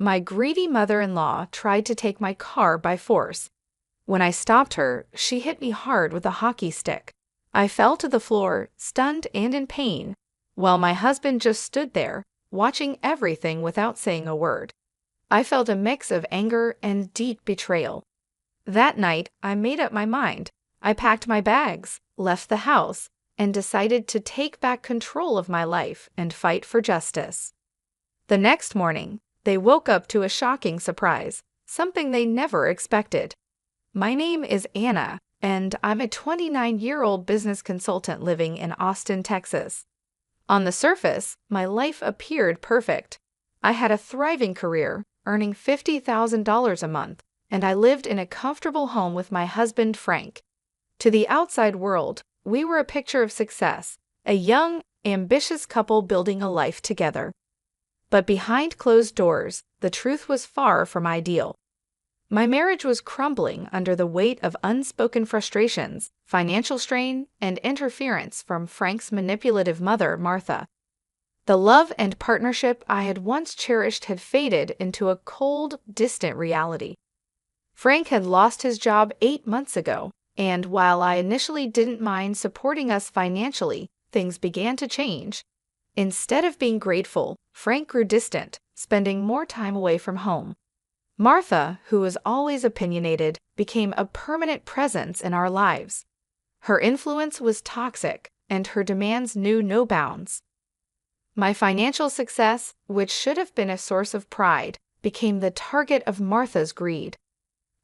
My greedy mother-in-law tried to take my car by force. When I stopped her, she hit me hard with a hockey stick. I fell to the floor, stunned and in pain, while my husband just stood there, watching everything without saying a word. I felt a mix of anger and deep betrayal. That night, I made up my mind. I packed my bags, left the house, and decided to take back control of my life and fight for justice. The next morning, they woke up to a shocking surprise, something they never expected. My name is Anna, and I'm a 29-year-old business consultant living in Austin, Texas. On the surface, my life appeared perfect. I had a thriving career, earning $50,000 a month, and I lived in a comfortable home with my husband, Frank. To the outside world, we were a picture of success, a young, ambitious couple building a life together. But behind closed doors, the truth was far from ideal. My marriage was crumbling under the weight of unspoken frustrations, financial strain, and interference from Frank's manipulative mother, Martha. The love and partnership I had once cherished had faded into a cold, distant reality. Frank had lost his job 8 months ago, and while I initially didn't mind supporting us financially, things began to change. Instead of being grateful, Frank grew distant, spending more time away from home. Martha, who was always opinionated, became a permanent presence in our lives. Her influence was toxic, and her demands knew no bounds. My financial success, which should have been a source of pride, became the target of Martha's greed.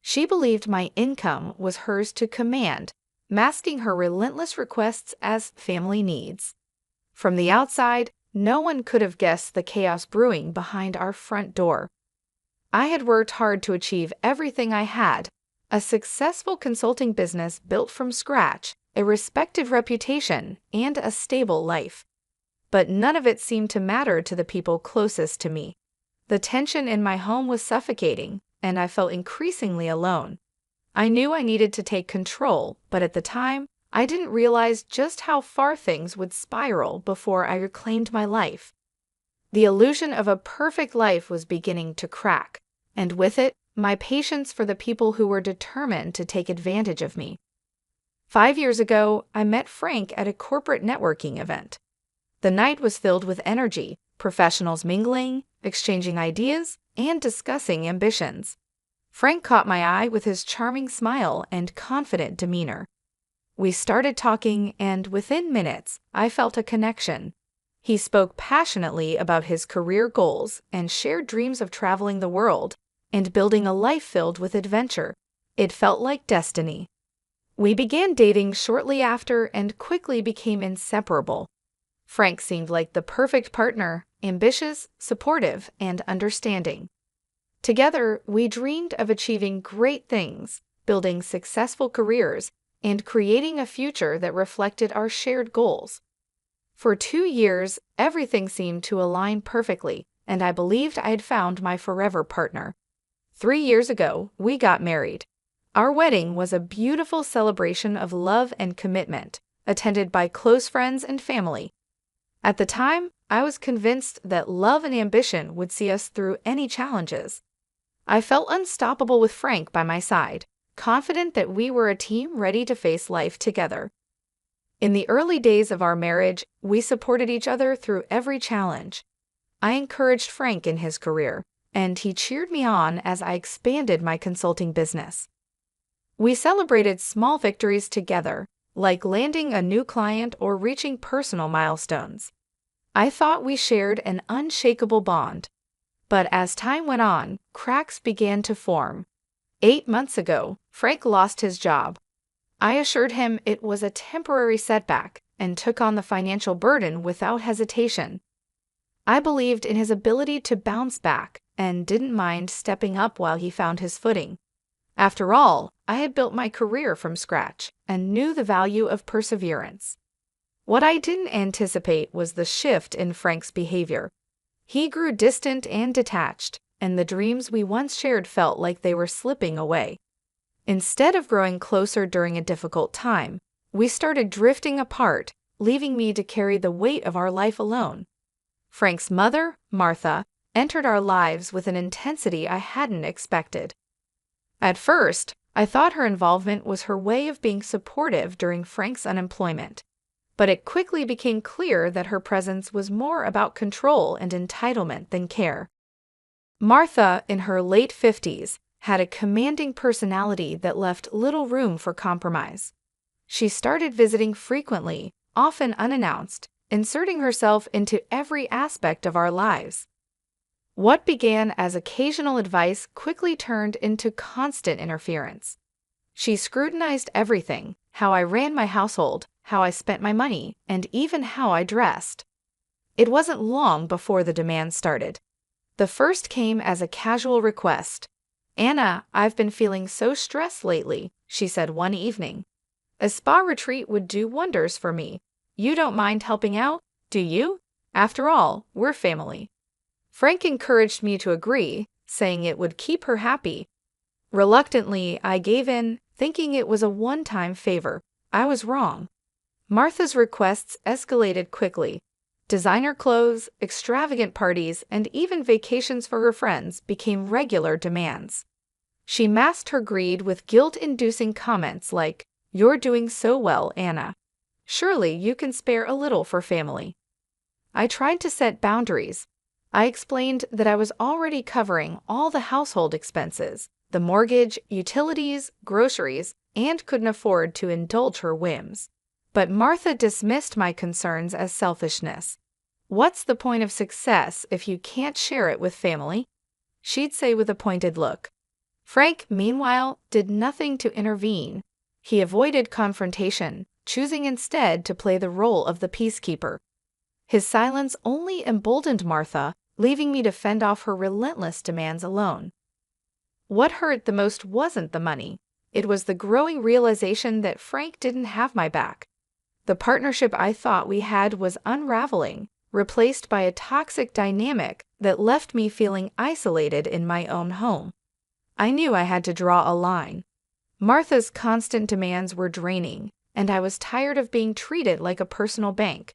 She believed my income was hers to command, masking her relentless requests as family needs. From the outside, no one could have guessed the chaos brewing behind our front door. I had worked hard to achieve everything I had: a successful consulting business built from scratch, a respected reputation, and a stable life. But none of it seemed to matter to the people closest to me. The tension in my home was suffocating, and I felt increasingly alone. I knew I needed to take control, but at the time, I didn't realize just how far things would spiral before I reclaimed my life. The illusion of a perfect life was beginning to crack, and with it, my patience for the people who were determined to take advantage of me. 5 years ago, I met Frank at a corporate networking event. The night was filled with energy, professionals mingling, exchanging ideas, and discussing ambitions. Frank caught my eye with his charming smile and confident demeanor. We started talking, and within minutes, I felt a connection. He spoke passionately about his career goals and shared dreams of traveling the world and building a life filled with adventure. It felt like destiny. We began dating shortly after and quickly became inseparable. Frank seemed like the perfect partner, ambitious, supportive, and understanding. Together, we dreamed of achieving great things, building successful careers, and creating a future that reflected our shared goals. For 2 years, everything seemed to align perfectly, and I believed I had found my forever partner. 3 years ago, we got married. Our wedding was a beautiful celebration of love and commitment, attended by close friends and family. At the time, I was convinced that love and ambition would see us through any challenges. I felt unstoppable with Frank by my side, confident that we were a team ready to face life together. In the early days of our marriage, we supported each other through every challenge. I encouraged Frank in his career, and he cheered me on as I expanded my consulting business. We celebrated small victories together, like landing a new client or reaching personal milestones. I thought we shared an unshakable bond. But as time went on, cracks began to form. 8 months ago, Frank lost his job. I assured him it was a temporary setback and took on the financial burden without hesitation. I believed in his ability to bounce back and didn't mind stepping up while he found his footing. After all, I had built my career from scratch and knew the value of perseverance. What I didn't anticipate was the shift in Frank's behavior. He grew distant and detached, and the dreams we once shared felt like they were slipping away. Instead of growing closer during a difficult time, we started drifting apart, leaving me to carry the weight of our life alone. Frank's mother, Martha, entered our lives with an intensity I hadn't expected. At first, I thought her involvement was her way of being supportive during Frank's unemployment, but it quickly became clear that her presence was more about control and entitlement than care. Martha, in her late 50s, had a commanding personality that left little room for compromise. She started visiting frequently, often unannounced, inserting herself into every aspect of our lives. What began as occasional advice quickly turned into constant interference. She scrutinized everything: how I ran my household, how I spent my money, and even how I dressed. It wasn't long before the demands started. The first came as a casual request. "Anna, I've been feeling so stressed lately," she said one evening. "A spa retreat would do wonders for me. You don't mind helping out, do you? After all, we're family." Frank encouraged me to agree, saying it would keep her happy. Reluctantly, I gave in, thinking it was a one-time favor. I was wrong. Martha's requests escalated quickly. Designer clothes, extravagant parties, and even vacations for her friends became regular demands. She masked her greed with guilt-inducing comments like, "You're doing so well, Anna. Surely you can spare a little for family." I tried to set boundaries. I explained that I was already covering all the household expenses, the mortgage, utilities, groceries, and couldn't afford to indulge her whims. But Martha dismissed my concerns as selfishness. "What's the point of success if you can't share it with family?" she'd say with a pointed look. Frank, meanwhile, did nothing to intervene. He avoided confrontation, choosing instead to play the role of the peacekeeper. His silence only emboldened Martha, leaving me to fend off her relentless demands alone. What hurt the most wasn't the money. It was the growing realization that Frank didn't have my back. The partnership I thought we had was unraveling, replaced by a toxic dynamic that left me feeling isolated in my own home. I knew I had to draw a line. Martha's constant demands were draining, and I was tired of being treated like a personal bank.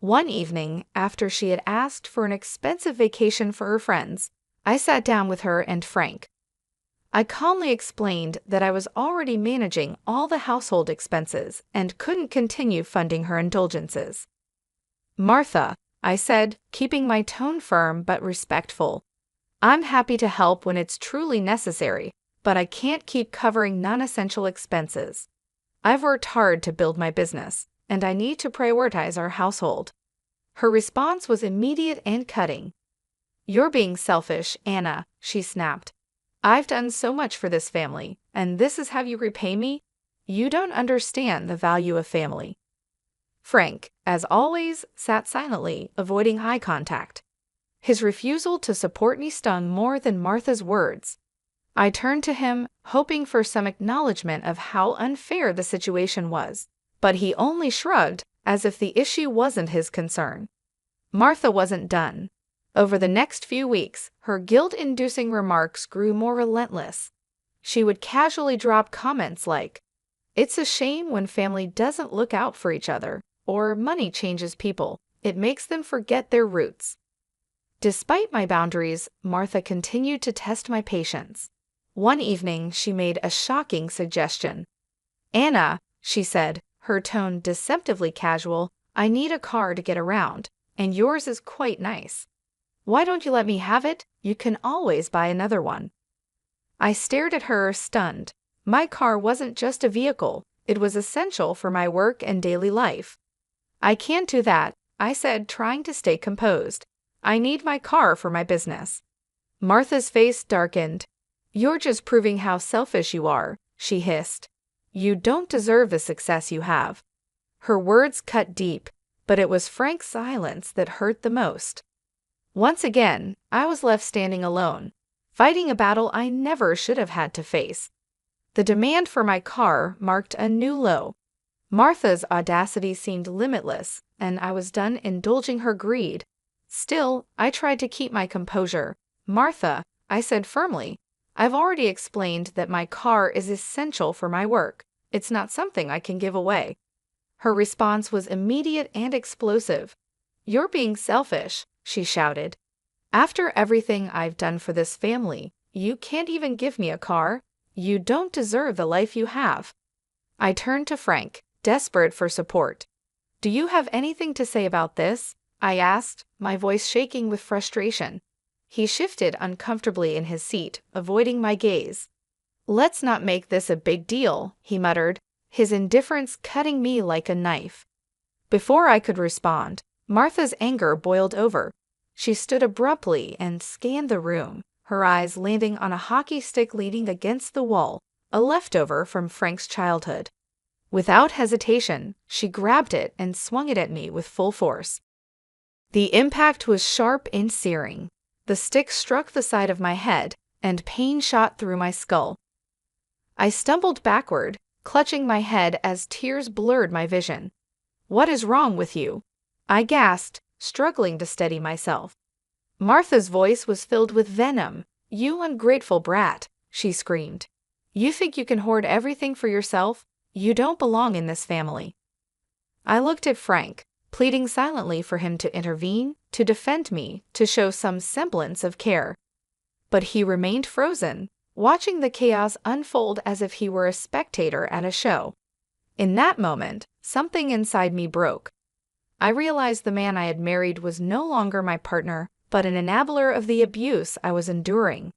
One evening, after she had asked for an expensive vacation for her friends, I sat down with her and Frank. I calmly explained that I was already managing all the household expenses and couldn't continue funding her indulgences. "Martha," I said, keeping my tone firm but respectful, "I'm happy to help when it's truly necessary, but I can't keep covering non-essential expenses. I've worked hard to build my business, and I need to prioritize our household." Her response was immediate and cutting. "You're being selfish, Anna," she snapped. "I've done so much for this family, and this is how you repay me? You don't understand the value of family." Frank, as always, sat silently, avoiding eye contact. His refusal to support me stung more than Martha's words. I turned to him, hoping for some acknowledgement of how unfair the situation was, but he only shrugged, as if the issue wasn't his concern. Martha wasn't done. Over the next few weeks, her guilt-inducing remarks grew more relentless. She would casually drop comments like, "It's a shame when family doesn't look out for each other," or "money changes people. It makes them forget their roots." Despite my boundaries, Martha continued to test my patience. One evening, she made a shocking suggestion. "Anna," she said, her tone deceptively casual, "I need a car to get around, and yours is quite nice. Why don't you let me have it? You can always buy another one." I stared at her, stunned. My car wasn't just a vehicle, it was essential for my work and daily life. "I can't do that," I said, trying to stay composed. "I need my car for my business." Martha's face darkened. "You're just proving how selfish you are," she hissed. "You don't deserve the success you have." Her words cut deep, but it was Frank's silence that hurt the most. Once again, I was left standing alone, fighting a battle I never should have had to face. The demand for my car marked a new low. Martha's audacity seemed limitless, and I was done indulging her greed. Still, I tried to keep my composure. "Martha," I said firmly, "I've already explained that my car is essential for my work. It's not something I can give away." Her response was immediate and explosive. "You're being selfish," she shouted. After everything I've done for this family, you can't even give me a car? You don't deserve the life you have." I turned to Frank, desperate for support. "Do you have anything to say about this?" I asked, my voice shaking with frustration. He shifted uncomfortably in his seat, avoiding my gaze. "Let's not make this a big deal," he muttered, his indifference cutting me like a knife. Before I could respond, Martha's anger boiled over. She stood abruptly and scanned the room, her eyes landing on a hockey stick leaning against the wall, a leftover from Frank's childhood. Without hesitation, she grabbed it and swung it at me with full force. The impact was sharp and searing. The stick struck the side of my head, and pain shot through my skull. I stumbled backward, clutching my head as tears blurred my vision. "What is wrong with you?" I gasped, struggling to steady myself. Martha's voice was filled with venom. "You ungrateful brat," she screamed. "You think you can hoard everything for yourself? You don't belong in this family." I looked at Frank, pleading silently for him to intervene, to defend me, to show some semblance of care. But he remained frozen, watching the chaos unfold as if he were a spectator at a show. In that moment, something inside me broke. I realized the man I had married was no longer my partner, but an enabler of the abuse I was enduring.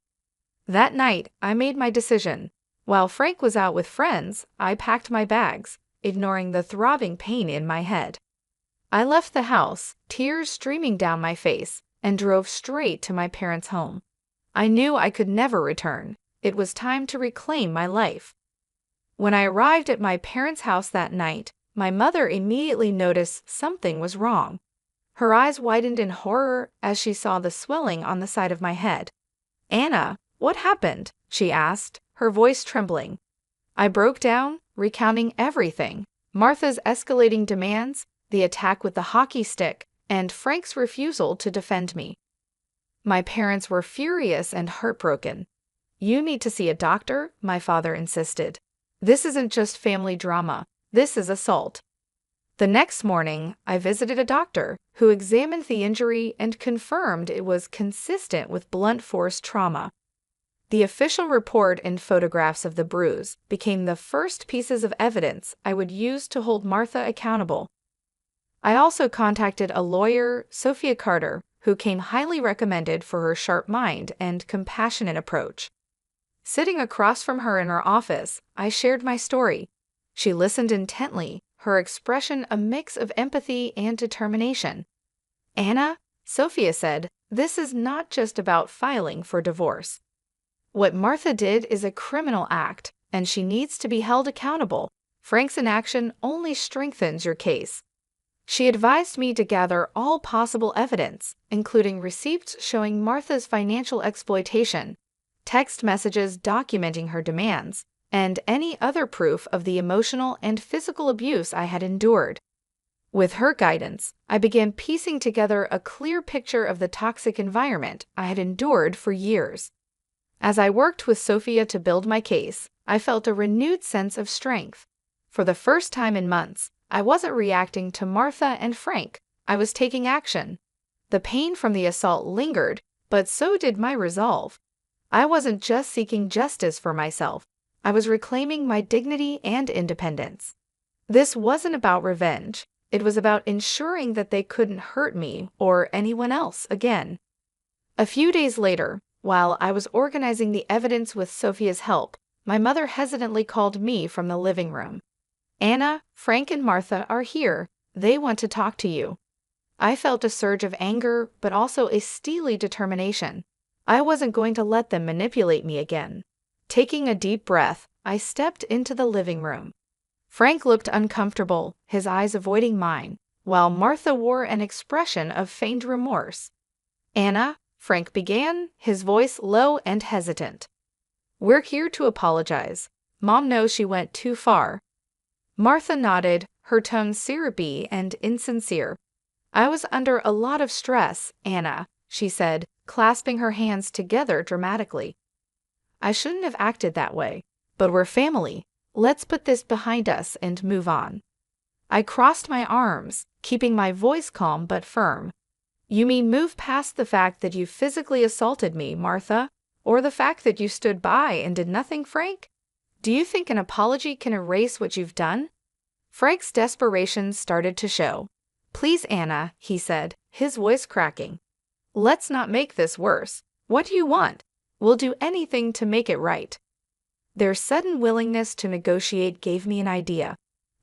That night, I made my decision. While Frank was out with friends, I packed my bags, ignoring the throbbing pain in my head. I left the house, tears streaming down my face, and drove straight to my parents' home. I knew I could never return. It was time to reclaim my life. When I arrived at my parents' house that night, my mother immediately noticed something was wrong. Her eyes widened in horror as she saw the swelling on the side of my head. "Anna, what happened?" she asked, her voice trembling. I broke down, recounting everything: Martha's escalating demands, the attack with the hockey stick, and Frank's refusal to defend me. My parents were furious and heartbroken. "You need to see a doctor," my father insisted. "This isn't just family drama. This is assault." The next morning, I visited a doctor who examined the injury and confirmed it was consistent with blunt force trauma. The official report and photographs of the bruise became the first pieces of evidence I would use to hold Martha accountable. I also contacted a lawyer, Sophia Carter, who came highly recommended for her sharp mind and compassionate approach. Sitting across from her in her office, I shared my story. She listened intently, her expression a mix of empathy and determination. "Anna," Sophia said, "this is not just about filing for divorce. What Martha did is a criminal act, and she needs to be held accountable. Frank's inaction only strengthens your case." She advised me to gather all possible evidence, including receipts showing Martha's financial exploitation, text messages documenting her demands, and any other proof of the emotional and physical abuse I had endured. With her guidance, I began piecing together a clear picture of the toxic environment I had endured for years. As I worked with Sophia to build my case, I felt a renewed sense of strength. For the first time in months, I wasn't reacting to Martha and Frank. I was taking action. The pain from the assault lingered, but so did my resolve. I wasn't just seeking justice for myself. I was reclaiming my dignity and independence. This wasn't about revenge. It was about ensuring that they couldn't hurt me or anyone else again. A few days later, while I was organizing the evidence with Sophia's help, my mother hesitantly called me from the living room. "Anna, Frank and Martha are here. They want to talk to you." I felt a surge of anger, but also a steely determination. I wasn't going to let them manipulate me again. Taking a deep breath, I stepped into the living room. Frank looked uncomfortable, his eyes avoiding mine, while Martha wore an expression of feigned remorse. "Anna," Frank began, his voice low and hesitant. "We're here to apologize. Mom knows she went too far." Martha nodded, her tone syrupy and insincere. "I was under a lot of stress, Anna," she said, clasping her hands together dramatically. "I shouldn't have acted that way, but we're family. Let's put this behind us and move on." I crossed my arms, keeping my voice calm but firm. You mean move past the fact that you physically assaulted me, Martha? Or the fact that you stood by and did nothing, Frank? Do you think an apology can erase what you've done? Frank's desperation started to show. Please, Anna, he said, his voice cracking. Let's not make this worse. What do you want? We'll do anything to make it right. Their sudden willingness to negotiate gave me an idea.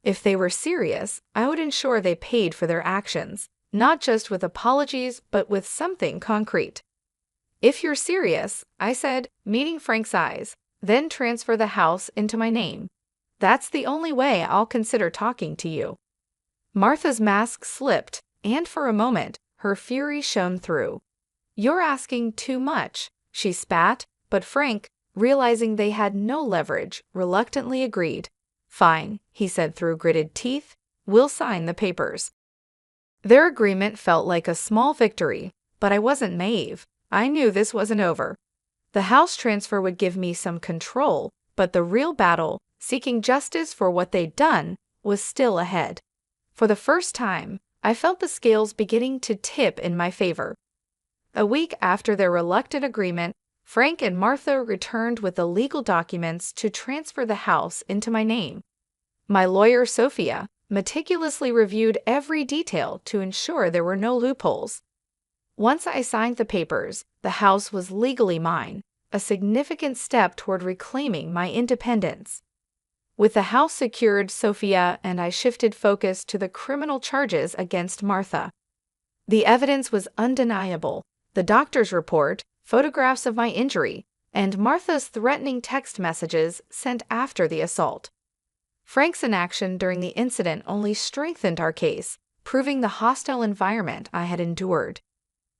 If they were serious, I would ensure they paid for their actions, not just with apologies, but with something concrete. If you're serious, I said, meeting Frank's eyes, then transfer the house into my name. That's the only way I'll consider talking to you. Martha's mask slipped, and for a moment, her fury shone through. You're asking too much, she spat, but Frank, realizing they had no leverage, reluctantly agreed. Fine, he said through gritted teeth, we'll sign the papers. Their agreement felt like a small victory, but I wasn't naive. I knew this wasn't over. The house transfer would give me some control, but the real battle, seeking justice for what they'd done, was still ahead. For the first time, I felt the scales beginning to tip in my favor. A week after their reluctant agreement, Frank and Martha returned with the legal documents to transfer the house into my name. My lawyer, Sophia, meticulously reviewed every detail to ensure there were no loopholes. Once I signed the papers, the house was legally mine, a significant step toward reclaiming my independence. With the house secured, Sophia and I shifted focus to the criminal charges against Martha. The evidence was undeniable. The doctor's report, photographs of my injury, and Martha's threatening text messages sent after the assault. Frank's inaction during the incident only strengthened our case, proving the hostile environment I had endured.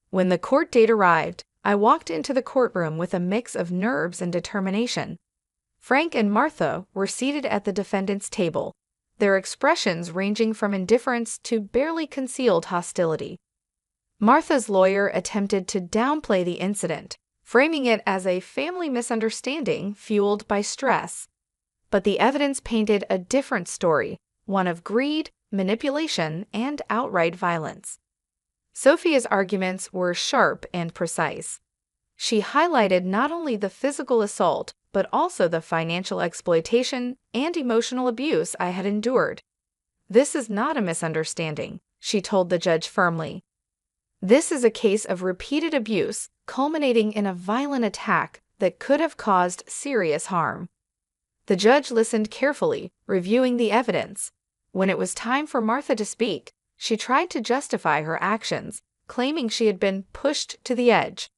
When the court date arrived, I walked into the courtroom with a mix of nerves and determination. Frank and Martha were seated at the defendant's table, their expressions ranging from indifference to barely concealed hostility. Martha's lawyer attempted to downplay the incident, framing it as a family misunderstanding fueled by stress. But the evidence painted a different story, one of greed, manipulation, and outright violence. Sophia's arguments were sharp and precise. She highlighted not only the physical assault, but also the financial exploitation and emotional abuse I had endured. This is not a misunderstanding, she told the judge firmly. This is a case of repeated abuse, culminating in a violent attack that could have caused serious harm. The judge listened carefully, reviewing the evidence. When it was time for Martha to speak, she tried to justify her actions, claiming she had been pushed to the edge.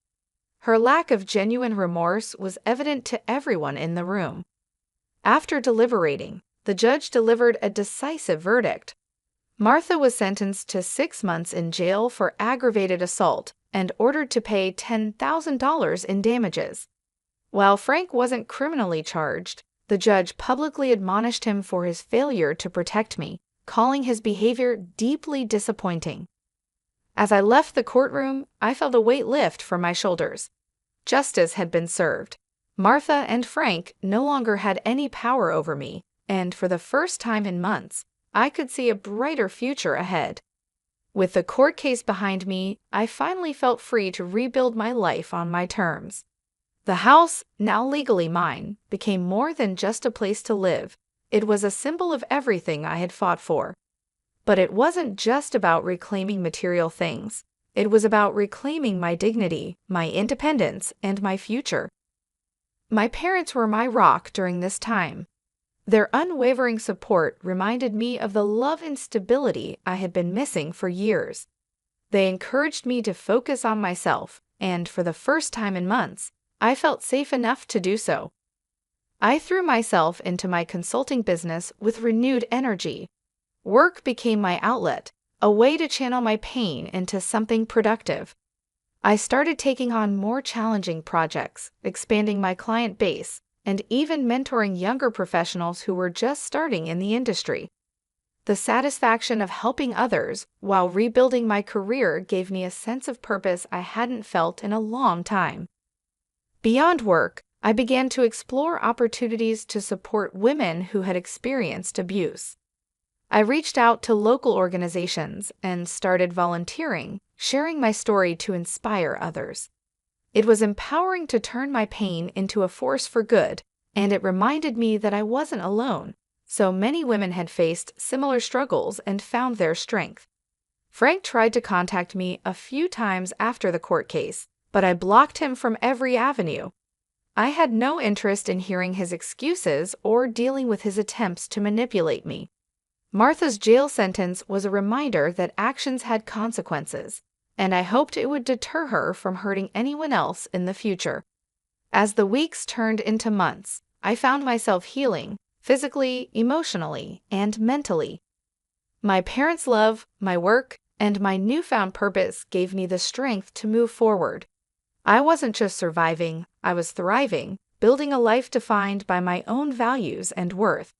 Her lack of genuine remorse was evident to everyone in the room. After deliberating, the judge delivered a decisive verdict. Martha was sentenced to 6 months in jail for aggravated assault and ordered to pay $10,000 in damages. While Frank wasn't criminally charged, the judge publicly admonished him for his failure to protect me, calling his behavior deeply disappointing. As I left the courtroom, I felt a weight lift from my shoulders. Justice had been served. Martha and Frank no longer had any power over me, and for the first time in months, I could see a brighter future ahead. With the court case behind me, I finally felt free to rebuild my life on my terms. The house, now legally mine, became more than just a place to live. It was a symbol of everything I had fought for. But it wasn't just about reclaiming material things. It was about reclaiming my dignity, my independence, and my future. My parents were my rock during this time. Their unwavering support reminded me of the love and stability I had been missing for years. They encouraged me to focus on myself, and for the first time in months, I felt safe enough to do so. I threw myself into my consulting business with renewed energy. Work became my outlet, a way to channel my pain into something productive. I started taking on more challenging projects, expanding my client base, and even mentoring younger professionals who were just starting in the industry. The satisfaction of helping others while rebuilding my career gave me a sense of purpose I hadn't felt in a long time. Beyond work, I began to explore opportunities to support women who had experienced abuse. I reached out to local organizations and started volunteering, sharing my story to inspire others. It was empowering to turn my pain into a force for good, and it reminded me that I wasn't alone. So many women had faced similar struggles and found their strength. Frank tried to contact me a few times after the court case, but I blocked him from every avenue. I had no interest in hearing his excuses or dealing with his attempts to manipulate me. Martha's jail sentence was a reminder that actions had consequences, and I hoped it would deter her from hurting anyone else in the future. As the weeks turned into months, I found myself healing, physically, emotionally, and mentally. My parents' love, my work, and my newfound purpose gave me the strength to move forward. I wasn't just surviving, I was thriving, building a life defined by my own values and worth.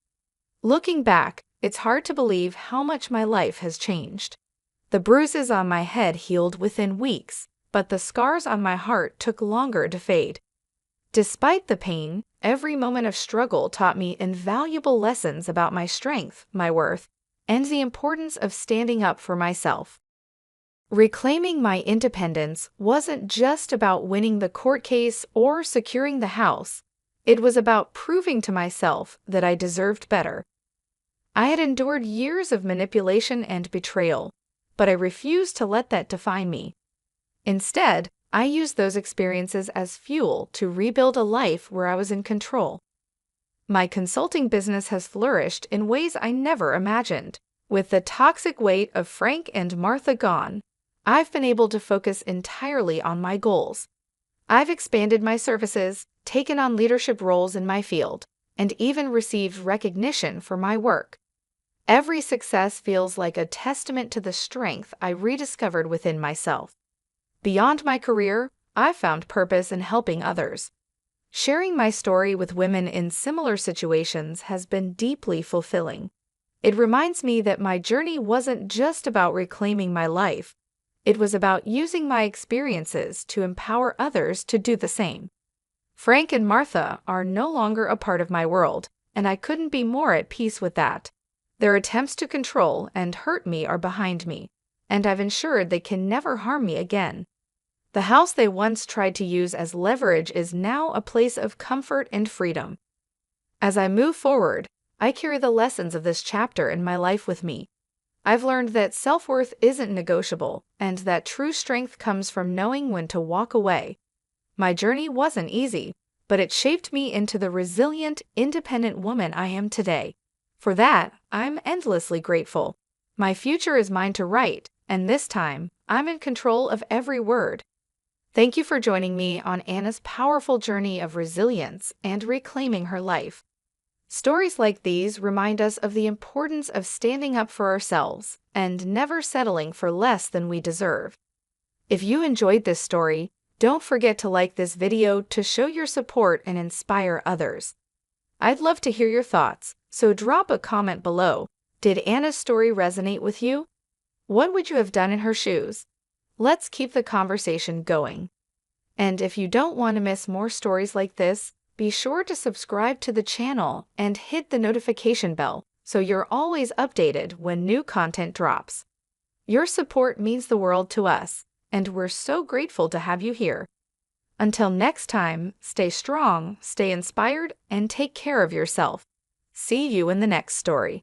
Looking back, it's hard to believe how much my life has changed. The bruises on my head healed within weeks, but the scars on my heart took longer to fade. Despite the pain, every moment of struggle taught me invaluable lessons about my strength, my worth, and the importance of standing up for myself. Reclaiming my independence wasn't just about winning the court case or securing the house. It was about proving to myself that I deserved better. I had endured years of manipulation and betrayal, but I refused to let that define me. Instead, I used those experiences as fuel to rebuild a life where I was in control. My consulting business has flourished in ways I never imagined. With the toxic weight of Frank and Martha gone, I've been able to focus entirely on my goals. I've expanded my services, taken on leadership roles in my field, and even received recognition for my work. Every success feels like a testament to the strength I rediscovered within myself. Beyond my career, I've found purpose in helping others. Sharing my story with women in similar situations has been deeply fulfilling. It reminds me that my journey wasn't just about reclaiming my life. It was about using my experiences to empower others to do the same. Frank and Martha are no longer a part of my world, and I couldn't be more at peace with that. Their attempts to control and hurt me are behind me, and I've ensured they can never harm me again. The house they once tried to use as leverage is now a place of comfort and freedom. As I move forward, I carry the lessons of this chapter in my life with me. I've learned that self-worth isn't negotiable, and that true strength comes from knowing when to walk away. My journey wasn't easy, but it shaped me into the resilient, independent woman I am today. For that, I'm endlessly grateful. My future is mine to write, and this time, I'm in control of every word. Thank you for joining me on Anna's powerful journey of resilience and reclaiming her life. Stories like these remind us of the importance of standing up for ourselves and never settling for less than we deserve. If you enjoyed this story, don't forget to like this video to show your support and inspire others. I'd love to hear your thoughts, so drop a comment below. Did Anna's story resonate with you? What would you have done in her shoes? Let's keep the conversation going. And if you don't want to miss more stories like this, be sure to subscribe to the channel and hit the notification bell so you're always updated when new content drops. Your support means the world to us, and we're so grateful to have you here. Until next time, stay strong, stay inspired, and take care of yourself. See you in the next story.